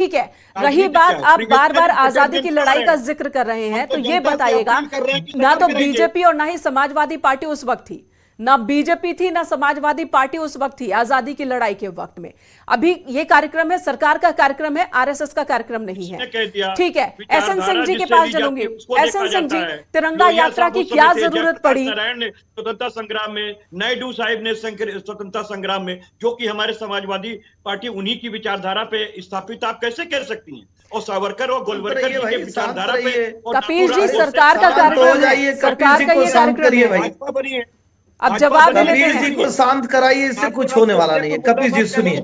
ठीक है, रही बात आप बार बार आजादी की लड़ाई का जिक्र कर रहे हैं, तो ये बताइएगा, ना तो बीजेपी और ना ही समाजवादी पार्टी उस वक्त थी, ना बीजेपी थी ना समाजवादी पार्टी उस वक्त थी आजादी की लड़ाई के वक्त में। अभी ये कार्यक्रम है, सरकार का कार्यक्रम है, आरएसएस का कार्यक्रम नहीं है। ठीक है, एसएन सिंह जी के पास चलूंगी। एसएन सिंह जी, तिरंगा यात्रा की क्या जरूरत पड़ी? स्वतंत्रता संग्राम में, नायडू साहिब ने स्वतंत्रता संग्राम में, जो कि हमारे समाजवादी पार्टी उन्हीं की विचारधारा पे स्थापित, आप कैसे कह सकती हैं? और सावरकर और गोलवलकर जी की विचारधारा पे। कपिल जी, सरकार का कार्यक्रम है, सरकार का ये कार्यक्रम है। अब जवाब कपिल जी को शांत कराइए, इससे कुछ होने वाला नहीं है। कपिल जी सुनिए,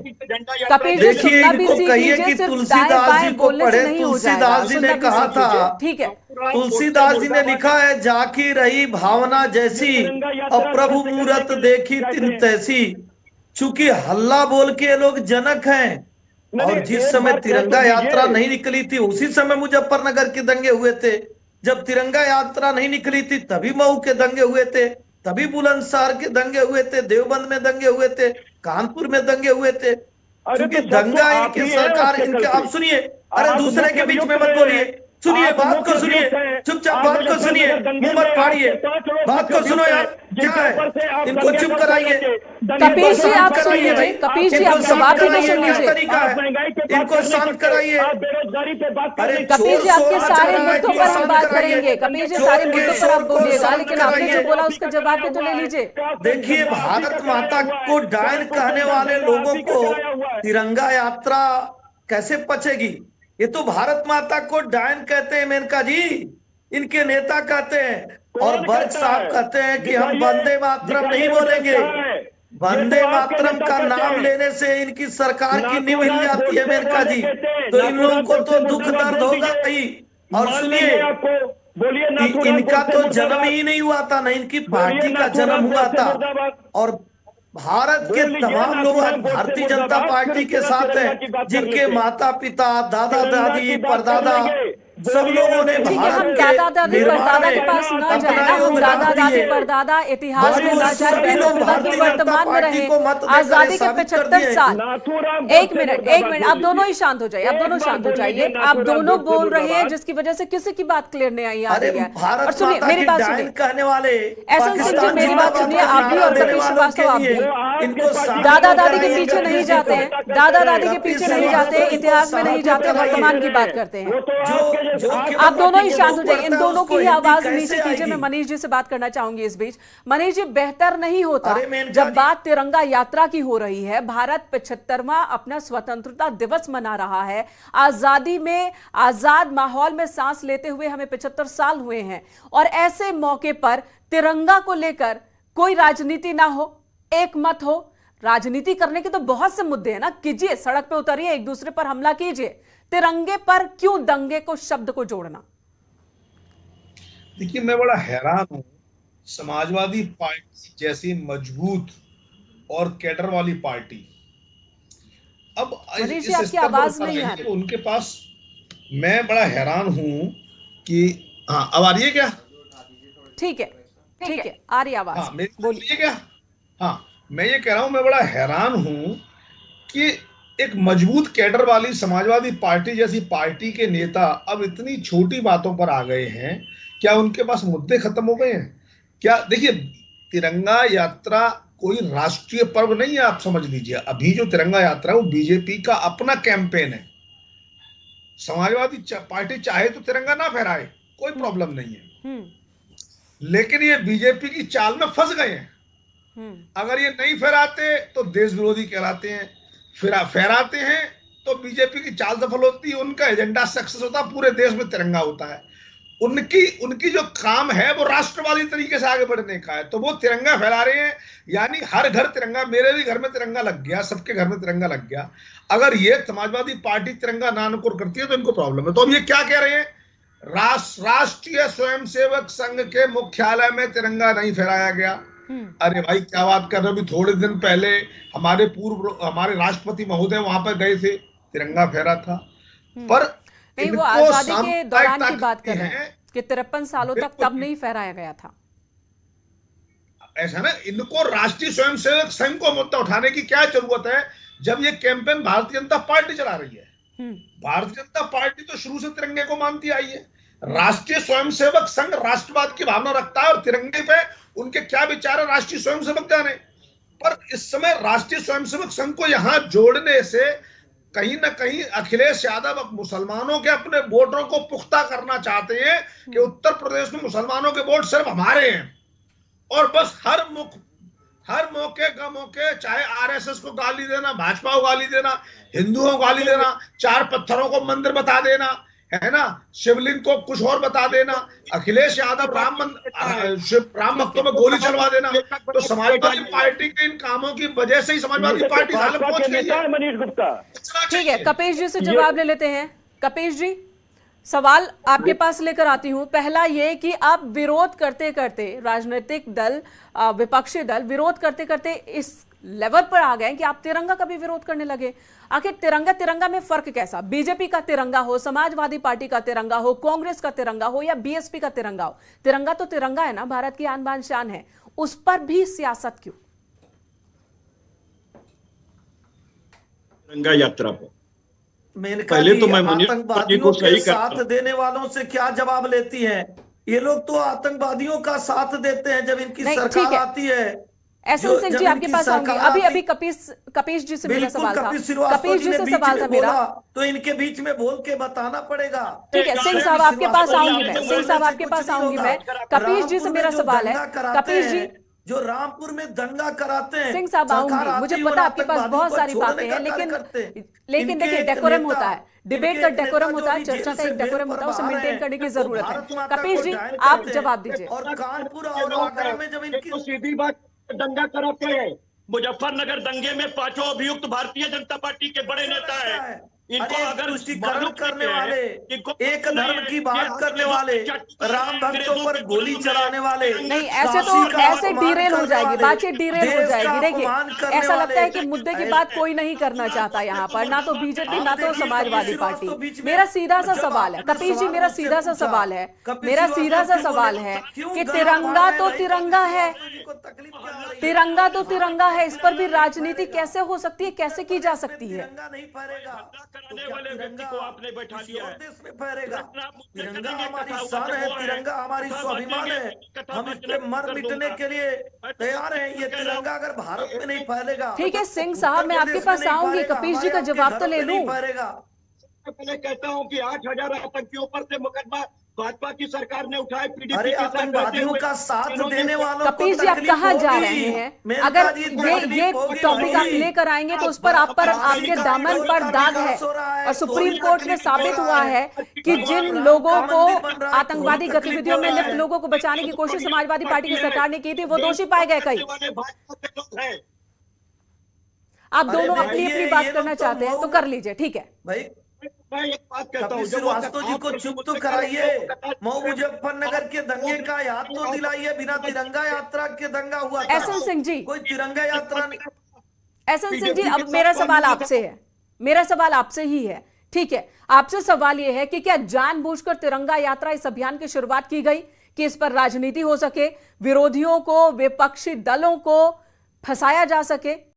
कपिल जी देखिए, इनको कहिए कि तुलसीदास जी को पढ़े। तुलसीदास जी ने कहा था, ठीक है, तुलसीदास जी ने लिखा है, जाकी रही भावना जैसी, और प्रभु मूरत देखी तिन तैसी। चूंकि हल्ला बोल के लोग जनक हैं, और जिस समय तिरंगा यात्रा नहीं निकली थी उसी समय मुजफ्फरनगर के दंगे हुए थे। जब तिरंगा यात्रा नहीं निकली थी तभी मऊ के दंगे हुए थे, तभी बुलंदशहर के दंगे हुए थे, देवबंद में दंगे हुए थे, कानपुर में दंगे हुए थे। क्योंकि दंगा इनकी सरकार, इनके, आप सुनिए, अरे दूसरे के बीच में मत बोलिए, सुनिए बात को, सुनिए चुपचाप बात को सुनिए, मुंह मत फाड़िए, बात को सुनो यार, क्या है, इनको चुप कराइए। कपिल जी आप सुन लीजिए, कपिल जी आप जवाब भी तो सुन लीजिए, इनको शांत कराइए। अरे कपिल जी, आपके सारे मुद्दों पर हम बात करेंगे, कपिल जी सारे मुद्दों पर आप बोलिएगा, लेकिन आपने जो बोला उसका जवाब भी तो ले लीजिए। देखिए, भारत माता को डायन कहने वाले लोगों को तिरंगा यात्रा कैसे पचेगी? ये तो भारत माता को डायन कहते हैं मेनका जी, इनके नेता कहते हैं। और बर्ग साहब कहते हैं कि हम वंदे मातरम नहीं बोलेंगे। वंदे मातरम का नाम लेने से इनकी सरकार की नींव हिल जाती है मेनका जी, तो इन लोगों को तो दुख दर्द होगा ही। और सुनिए, इनका तो जन्म ही नहीं हुआ था, ना इनकी पार्टी का जन्म हुआ था। और भारत के तमाम लोग आज भारतीय जनता पार्टी के साथ हैं, जिनके माता पिता, दादा दादी, परदादा, सब लोगों ने, ठीक है, हम दादा दादी परदादा के पास न जाए ना, हम दादा दादी परदादा इतिहास में न जाए, वर्तमान में रहे, आजादी के 75 साल। एक मिनट, आप दोनों ही शांत हो जाइए, आप दोनों शांत हो जाइए। आप दोनों बोल रहे हैं जिसकी वजह से किसी की बात क्लियर नहीं आ रही है। और सुनिए मेरी बात, सुनिए कहने वाले एसएन सिंह जी, मेरी बात सुनिए, आप भी और कपिल श्रीवास्तव आप भी दादा दादी के पीछे नहीं जाते हैं, दादा दादी के पीछे नहीं जाते, इतिहास में नहीं जाते, वर्तमान की बात करते हैं। आप दोनों ही शांत हो जाइए, इन दोनों की ही आवाज नीचे कीजिए। मैं मनीष जी से बात करना चाहूंगी इस बीच। मनीष जी, बेहतर नहीं होता जब बात तिरंगा यात्रा की हो रही है, भारत 75वां अपना स्वतंत्रता दिवस मना रहा है, आजादी में, आजाद माहौल में सांस लेते हुए हमें 75 साल हुए हैं, और ऐसे मौके पर तिरंगा को लेकर कोई राजनीति ना हो, एक मत हो। राजनीति करने के तो बहुत से मुद्दे हैं ना, कीजिए, सड़क पे उतरिए, एक दूसरे पर हमला कीजिए, तिरंगे पर क्यों दंगे को, शब्द को जोड़ना? देखिए, मैं बड़ा हैरान हूं, समाजवादी पार्टी जैसी मजबूत और कैडर वाली पार्टी अब इस आपकी आवाज नहीं आ रही उनके पास। मैं बड़ा हैरान हूं कि, हाँ अब आ रही है क्या? ठीक है, ठीक है, आ रही आवाज। हाँ, बोलिए क्या? हाँ, मैं ये कह रहा हूं, मैं बड़ा हैरान हूं कि एक मजबूत कैडर वाली समाजवादी पार्टी जैसी पार्टी के नेता अब इतनी छोटी बातों पर आ गए हैं। क्या उनके पास मुद्दे खत्म हो गए हैं क्या? देखिए, तिरंगा यात्रा कोई राष्ट्रीय पर्व नहीं है, आप समझ लीजिए। अभी जो तिरंगा यात्रा है वो बीजेपी का अपना कैंपेन है। समाजवादी पार्टी चाहे तो तिरंगा ना फहराए, कोई प्रॉब्लम नहीं है, लेकिन ये बीजेपी की चाल में फंस गए हैं। अगर ये नहीं फहराते तो देश विरोधी कहलाते हैं, फिर फहराते हैं तो बीजेपी की चाल सफल होती है, उनका एजेंडा सक्सेस होता है, पूरे देश में तिरंगा होता है। उनकी जो काम है वो राष्ट्रवादी तरीके से आगे बढ़ने का है, तो वो तिरंगा फैला रहे हैं, यानी हर घर तिरंगा। मेरे भी घर में तिरंगा लग गया, सबके घर में तिरंगा लग गया। अगर ये समाजवादी पार्टी तिरंगा ना अनुकूल करती है तो इनको प्रॉब्लम है। तो अब ये क्या कह रहे हैं? राष्ट्रीय स्वयंसेवक संघ के मुख्यालय में तिरंगा नहीं फहराया गया। अरे भाई, क्या बात कर रहे हो? अभी थोड़े दिन पहले हमारे राष्ट्रपति महोदय वहां पर गए थे, तिरंगा फहरा था। पर नहीं, वो आजादी के दौरान की बात कर रहे हैं कि 53 सालों तक तब नहीं फहराया गया था। ऐसा ना, इनको राष्ट्रीय स्वयंसेवक संघ को मुद्दा उठाने की क्या जरूरत है जब ये कैंपेन भारतीय जनता पार्टी चला रही है? भारतीय जनता पार्टी तो शुरू से तिरंगे को मानती आई है। राष्ट्रीय स्वयंसेवक संघ राष्ट्रवाद की भावना रखता है और तिरंगे पे उनके क्या विचार है राष्ट्रीय स्वयंसेवक जाने। पर इस समय राष्ट्रीय स्वयंसेवक संघ को यहां जोड़ने से कहीं ना कहीं अखिलेश यादव मुसलमानों के अपने वोटरों को पुख्ता करना चाहते हैं कि उत्तर प्रदेश में मुसलमानों के वोट सिर्फ हमारे हैं, और बस हर मौके चाहे आरएसएस को गाली देना, भाजपा को गाली देना, हिंदुओं को गाली देना, चार पत्थरों को मंदिर बता देना, है ना, शिवलिंग को कुछ और बता देना, अखिलेश यादव राम भक्तों में गोली चलवा देना। तो समाजवादी पार्टी के इन कामों की वजह से ही समाजवादी पार्टी हाल पहुंच गई है। मनीष गुप्ता, ठीक है, कपिश जी से जवाब ले लेते हैं। कपिश जी, सवाल आपके पास लेकर आती हूं। पहला ये कि आप विरोध करते करते, राजनीतिक दल, विपक्षी दल विरोध करते करते इस लेवल पर आ गए कि आप तिरंगा का भी विरोध करने लगे। आखिर तिरंगा में फर्क कैसा? बीजेपी का तिरंगा हो, समाजवादी पार्टी का तिरंगा हो, कांग्रेस का तिरंगा हो या बीएसपी का तिरंगा हो, तिरंगा तो तिरंगा है ना, भारत की आन बान शान है, उस पर भी सियासत क्यों? तिरंगा यात्रा पर पहले तो मैं आतंकवादियों के साथ देने वालों से क्या जवाब लेती हैं? ये लोग तो आतंकवादियों का साथ देते हैं जब इनकी सरकार आती है। एसएन सिंह जी आपके पास आऊंगी। अभी कपिश जी से मेरा सवाल था। कपिश जी से सवाल था मेरा, तो इनके बीच में बोल के बताना पड़ेगा। ठीक है, सिंह साहब आपके पास आऊंगी मैं। सिंह साहब आपके पास आऊंगी मैं। कपिश जी से मेरा सवाल है। कपिश जी, जो रामपुर में दंगा कराते हैं, सिंह साहब आऊंगी, मुझे पता आपके पास बहुत सारी बातें हैं, लेकिन देखिए डेकोरम होता है, डिबेट का डेकोरम होता है, चर्चा का एक डेकोरम होता है, उसे मेंटेन करने की जरूरत है। कपिश जी आप जवाब दीजिए। और कानपुर और आगरा में जब इनकी सीधी बात, दंगा कराते हैं। मुजफ्फरनगर दंगे में 5 अभियुक्त भारतीय जनता पार्टी के बड़े नेता हैं। इनको अगर तुष्टिकरण करने वाले, एक धर्म की बात करने वाले, राम भक्तों पर गोली चलाने वाले, नहीं, ऐसे डीरेल हो जाएगी बातचीत, डीरेल हो जाएगी। देखिए ऐसा लगता है कि मुद्दे की बात कोई नहीं करना चाहता यहाँ पर, ना तो बीजेपी ना तो समाजवादी पार्टी। मेरा सीधा सा सवाल है कपिश जी, मेरा सीधा सा सवाल है कि तिरंगा तो तिरंगा है, तिरंगा तो तिरंगा है, इस पर भी राजनीति कैसे हो सकती है, कैसे की जा सकती है? नहीं फहरेगा करने वाले व्यक्ति को आपने बैठा दिया है। देश में फहरेगा। तिरंगा हमारी शान है, तिरंगा हमारी स्वाभिमान है, हम इस पे मर मिटने के लिए तैयार हैं। ये तिरंगा अगर भारत में नहीं फैलेगा, ठीक है सिंह साहब, मैं आपके पास आऊंगी, कपिश जी का जवाब तो ले लूं। पहले कहता हूं कि 8000 आतंकियों पर से मुकदमा भाजपा की सरकार ने उठाए, अरे आतंकवादियों का साथ देने वालों को कपिश जी आप कहाँ जा रहे हैं? अगर ये टॉपिक आप लेकर आएंगे तो उस पर आपके दामन पर दाग है, और सुप्रीम कोर्ट में साबित हुआ है कि जिन लोगों को आतंकवादी गतिविधियों में लिप्त लोगों को बचाने की कोशिश समाजवादी पार्टी की सरकार ने की थी, वो दोषी पाए गए। कई आप दोनों अपनी अपनी बात करना चाहते हैं तो कर लीजिए, ठीक है भाई। मैं एक बात कहता हूं, श्रीवास्तव जी को चुप तो कराइए, मऊ मुजफ्फरनगर के दंगे का याद तो दिलाइए। बिना तिरंगा यात्रा के दंगा हुआ था। एसएन सिंह जी, कोई तिरंगा यात्रा नहीं। एसएन सिंह जी, अब मेरा सवाल आपसे है, मेरा सवाल आपसे ही है, ठीक है। आपसे सवाल यह है कि क्या जानबूझकर तिरंगा यात्रा इस अभियान की शुरुआत की गई कि इस पर राजनीति हो सके, विरोधियों को, विपक्षी दलों को फंसाया जा सके?